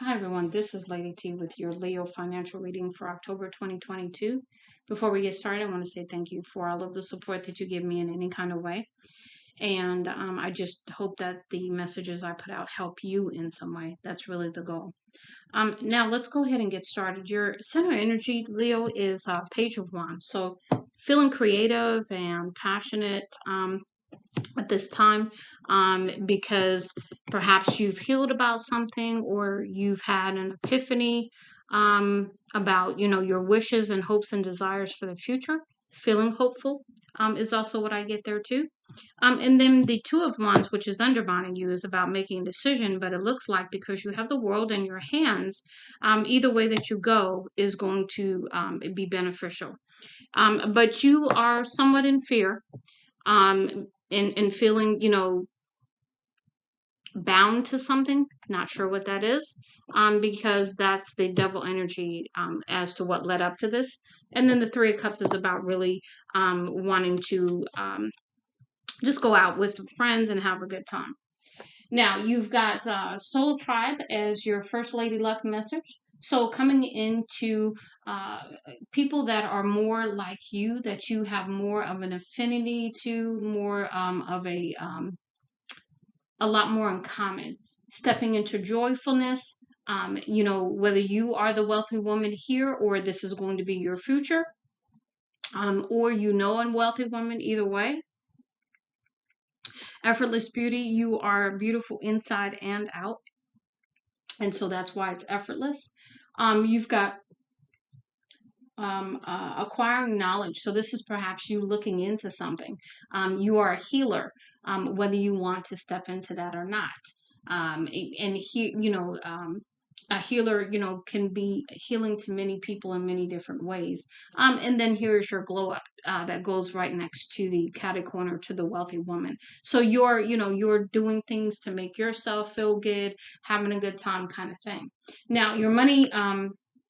Hi everyone, this is Lady T with your Leo financial reading for October 2022. Before we get started, I want to say thank you for all of the support that you give me in any kind of way. And I just hope that the messages I put out help you in some way. That's really the goal. Now let's go ahead and get started. Your center energy, Leo, is Page of Wands. So feeling creative and passionate. At this time, because perhaps you've healed about something or you've had an epiphany about your wishes and hopes and desires for the future. Feeling hopeful is also what I get there too. And then the Two of Wands, which is undermining you, is about making a decision. But it looks like because you have the world in your hands, either way that you go is going to be beneficial. But you are somewhat in fear, and feeling, bound to something. Not sure what that is, because that's the devil energy, as to what led up to this. And then the Three of Cups is about really wanting to just go out with some friends and have a good time. Now, you've got Soul Tribe as your First Lady Luck message. So coming into uh, people that are more like you, that you have more of an affinity to, more of a lot more in common. Stepping into joyfulness, whether you are the wealthy woman here or this is going to be your future, or a wealthy woman, either way. Effortless beauty, you are beautiful inside and out. And so that's why it's effortless. You've got acquiring knowledge. So this is perhaps you looking into something. You are a healer, whether you want to step into that or not. And he, a healer, can be healing to many people in many different ways. And then here's your glow up that goes right next to the catty corner to the wealthy woman. So you're doing things to make yourself feel good, having a good time, kind of thing. Now your money.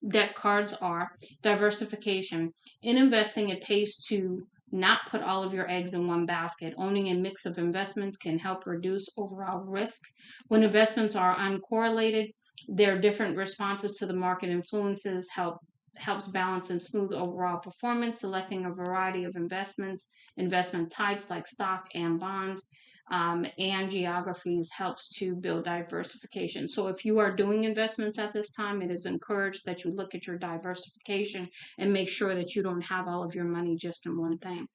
Deck cards are diversification. In investing, it pays to not put all of your eggs in one basket. Owning a mix of investments can help reduce overall risk. When investments are uncorrelated, their different responses to the market influences helps balance and smooth overall performance. Selecting a variety of investment types like stock and bonds, and geographies helps to build diversification. So if you are doing investments at this time, it is encouraged that you look at your diversification and make sure that you don't have all of your money just in one thing.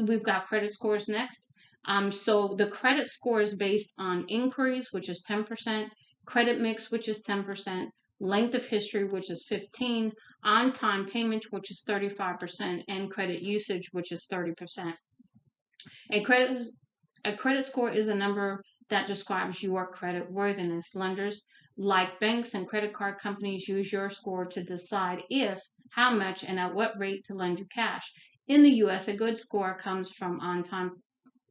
We've got credit scores next. So the credit score is based on inquiries, which is 10%, credit mix, which is 10%, length of history, which is 15, on-time payment, which is 35%, and credit usage, which is 30%. A credit a credit score is a number that describes your credit worthiness. Lenders, like banks and credit card companies, use your score to decide if, how much, and at what rate to lend you cash. In the US, a good score comes from on time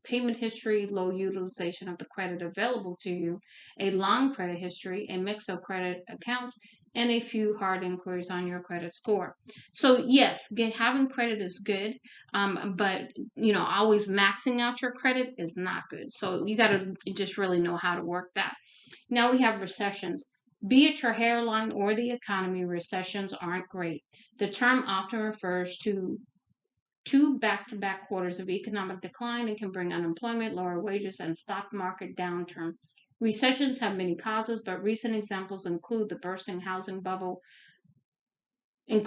payment history, low utilization of the credit available to you, a long credit history, a mix of credit accounts, and a few hard inquiries on your credit score. So yes, having credit is good, but always maxing out your credit is not good. So you got to just really know how to work that. Now we have recessions. Be it your hairline or the economy, recessions aren't great. The term often refers to two back-to-back quarters of economic decline and can bring unemployment, lower wages, and stock market downturn. Recessions have many causes, but recent examples include a bursting housing bubble, and the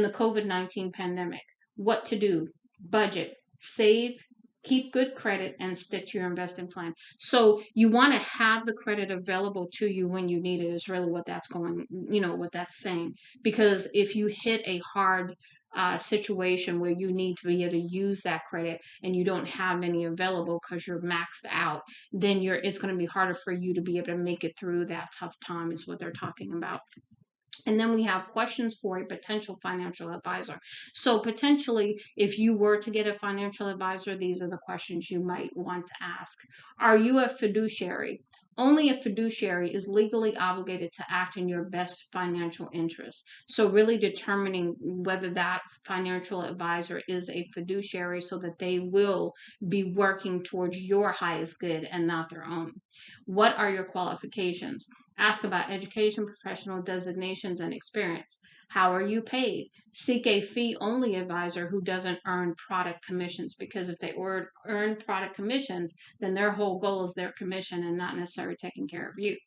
COVID-19 pandemic. What to do? Budget, save, keep good credit, and stick to your investing plan. So you want to have the credit available to you when you need it is really what what that's saying. Because if you hit a hard situation where you need to be able to use that credit and you don't have any available because you're maxed out, then it's going to be harder for you to be able to make it through that tough time is what they're talking about. And then we have questions for a potential financial advisor. So potentially, if you were to get a financial advisor, these are the questions you might want to ask. Are you a fiduciary? Only a fiduciary is legally obligated to act in your best financial interest. So really determining whether that financial advisor is a fiduciary so that they will be working towards your highest good and not their own. What are your qualifications? Ask about education, professional designations, and experience. How are you paid? Seek a fee only advisor who doesn't earn product commissions, because if they earn product commissions, then their whole goal is their commission and not necessarily taking care of you.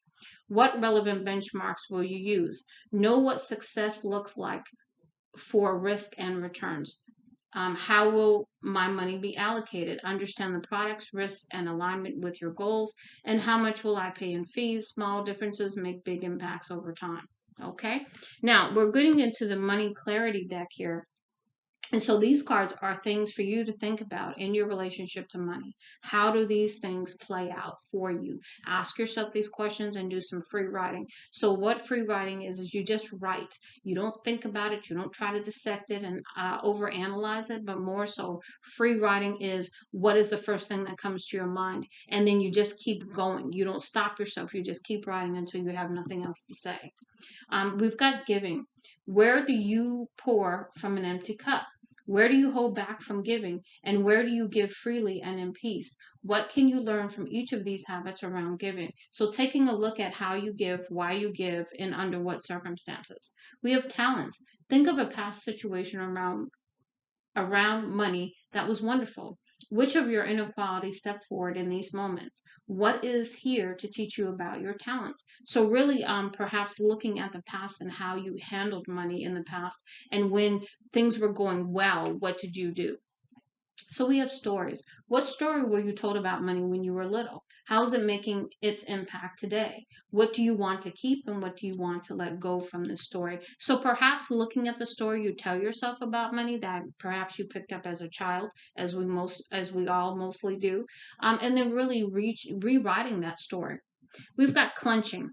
What relevant benchmarks will you use? Know what success looks like for risk and returns. How will my money be allocated? Understand the products, risks, and alignment with your goals. And how much will I pay in fees? Small differences make big impacts over time. Okay. Now we're getting into the money clarity deck here. And so these cards are things for you to think about in your relationship to money. How do these things play out for you? Ask yourself these questions and do some free writing. So what free writing is you just write. You don't think about it. You don't try to dissect it and overanalyze it, but more so free writing is what is the first thing that comes to your mind. And then you just keep going. You don't stop yourself. You just keep writing until you have nothing else to say. We've got giving. Where do you pour from an empty cup? Where do you hold back from giving? And where do you give freely and in peace? What can you learn from each of these habits around giving? So, taking a look at how you give, why you give, and under what circumstances. We have talents. Think of a past situation around money that was wonderful. Which of your inequalities step forward in these moments? What is here to teach you about your talents? So really, perhaps looking at the past and how you handled money in the past, and when things were going well, what did you do? So we have stories. What story were you told about money when you were little? How is it making its impact today? What do you want to keep and what do you want to let go from the story? So perhaps looking at the story you tell yourself about money that perhaps you picked up as a child, as we all mostly do, and then really rewriting that story. We've got clenching.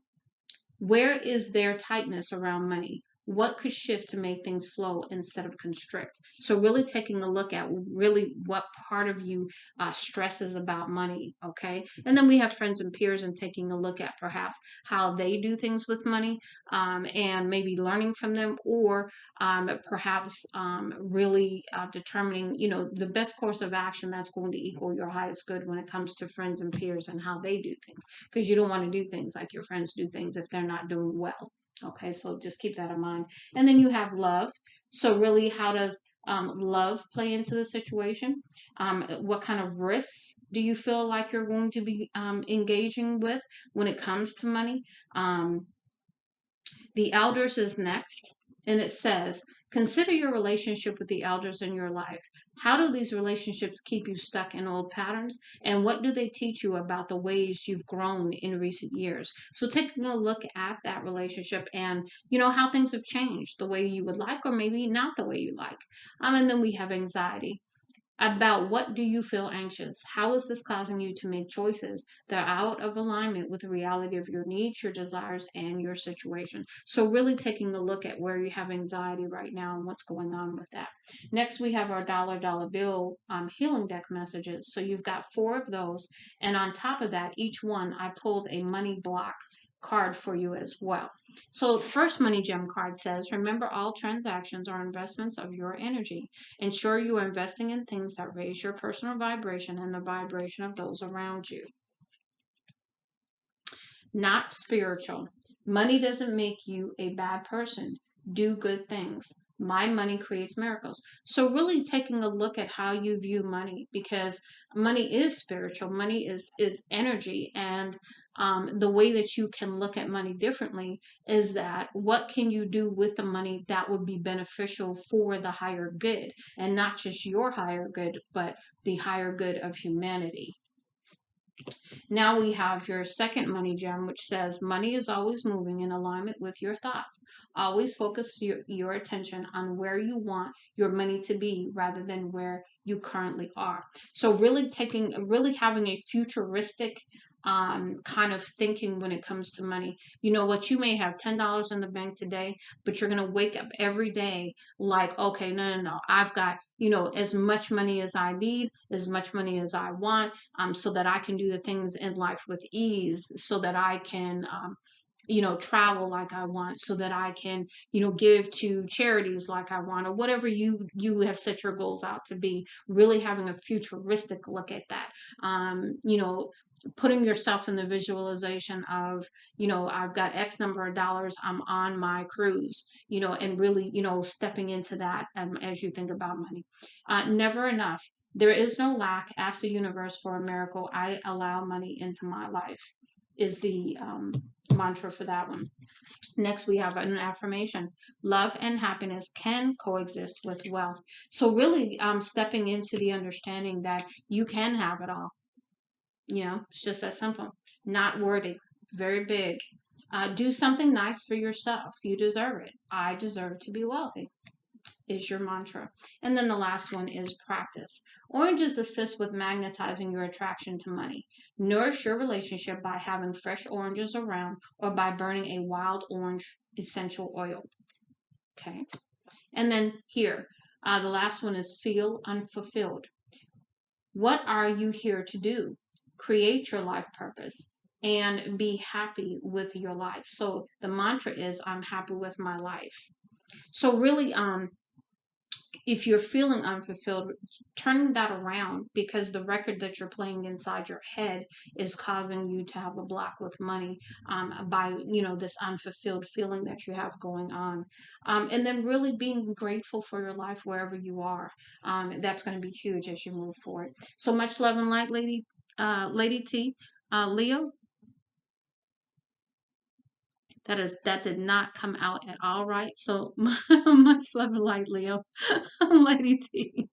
Where is there tightness around money? What could shift to make things flow instead of constrict? So really taking a look at really what part of you stresses about money, okay? And then we have friends and peers and taking a look at perhaps how they do things with money, and maybe learning from them, or perhaps really determining, the best course of action that's going to equal your highest good when it comes to friends and peers and how they do things, because you don't want to do things like your friends do things if they're not doing well. Okay, so just keep that in mind. And then you have love. So really, how does love play into the situation? What kind of risks do you feel like you're going to be engaging with when it comes to money? The elders is next, and it says, consider your relationship with the elders in your life. How do these relationships keep you stuck in old patterns? And what do they teach you about the ways you've grown in recent years? So taking a look at that relationship and, how things have changed the way you would like, or maybe not the way you like. And then we have anxiety. About what do you feel anxious? How is this causing you to make choices that are out of alignment with the reality of your needs, your desires, and your situation? So really taking a look at where you have anxiety right now and what's going on with that. Next, we have our dollar bill healing deck messages. So you've got 4 of those. And on top of that, each one, I pulled a money block card for you as well. So the first money gem card says, remember all transactions are investments of your energy. Ensure you are investing in things that raise your personal vibration and the vibration of those around you. Not spiritual. Money doesn't make you a bad person. Do good things. My money creates miracles. So really taking a look at how you view money, because money is spiritual. Money is energy, and the way that you can look at money differently is that what can you do with the money that would be beneficial for the higher good, and not just your higher good, but the higher good of humanity. Now we have your second money gem, which says money is always moving in alignment with your thoughts. Always focus your attention on where you want your money to be rather than where you currently are. So really having a futuristic kind of thinking when it comes to money. What, you may have $10 in the bank today, but you're going to wake up every day like, okay, no, I've got, as much money as I need, as much money as I want, so that I can do the things in life with ease, so that I can, travel like I want, so that I can, give to charities like I want, or whatever you have set your goals out to be. Really having a futuristic look at that. Putting yourself in the visualization of, I've got X number of dollars, I'm on my cruise, and really, stepping into that, as you think about money. Never enough. There is no lack. Ask the universe for a miracle. I allow money into my life, is the mantra for that one. Next, we have an affirmation. Love and happiness can coexist with wealth. So really, stepping into the understanding that you can have it all. It's just that simple. Not worthy. Very big. Do something nice for yourself. You deserve it. I deserve to be wealthy, is your mantra. And then the last one is practice. Oranges assist with magnetizing your attraction to money. Nourish your relationship by having fresh oranges around, or by burning a wild orange essential oil. Okay. And then here, the last one is feel unfulfilled. What are you here to do? Create your life purpose and be happy with your life. So the mantra is, I'm happy with my life. So really, if you're feeling unfulfilled, turning that around, because the record that you're playing inside your head is causing you to have a block with money, by this unfulfilled feeling that you have going on. And then really being grateful for your life wherever you are. That's going to be huge as you move forward. So much love and light, Lady T. Leo, that did not come out at all right. So much love and light, Leo. Lady T.